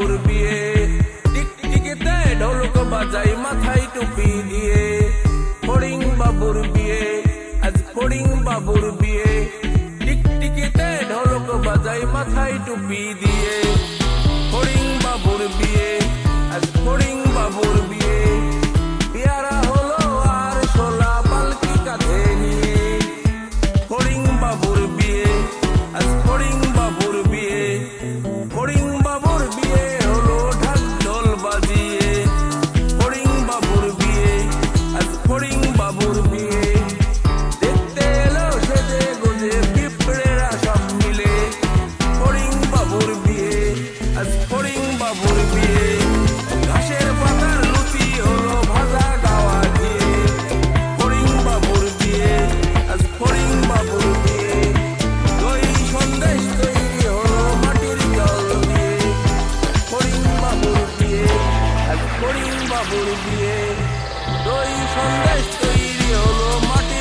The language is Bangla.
বাবুর বিয়ে, টিকটিকিতে ঢোলক বাজাই মাথায় টুপি দিয়ে। ফড়িং বাবুর বিয়ে, আজ ফড়িং বাবুর বিয়ে, টিকটিকিতে ঢোলক বাজাই মাথায় টুপি দিয়ে। ফড়িং বাবুর বিয়ে, আজ ফড়িং বাবুর বিয়ে, পেয়ারা হলো আর শোলা পালকি কাঁধে নিয়ে। ফড়িং বাবুর বিয়ে, আজ ফড়িং বাবুর বিয়ে, ফড়িং বাবুর বিয়ে হলো ঢাক ঢোল বাজিয়ে। ফড়িং বাবুর বিয়ে, আজ ফড়িং বাবুর বিয়ে, দেখতে এলো সেজে গুজে পিঁপড়েরা সব মিলে। ফড়িং বাবুর বিয়ে, আজ ফড়িং বাবুর বিয়ে, ঘাসের পাতার লুচি হলো ভাজা গাওয়া দিয়ে। ফড়িং বাবুর বিয়ে, আজ ফড়িং বাবুর বিয়ে, দই সন্দেশ তৈরি হলো মাটির জল দিয়ে। ফড়িং বাবুর বিয়ে, আজ ফড়িং বাবুর বিয়ে, দই সন্দেশ তৈরি হলো মাটির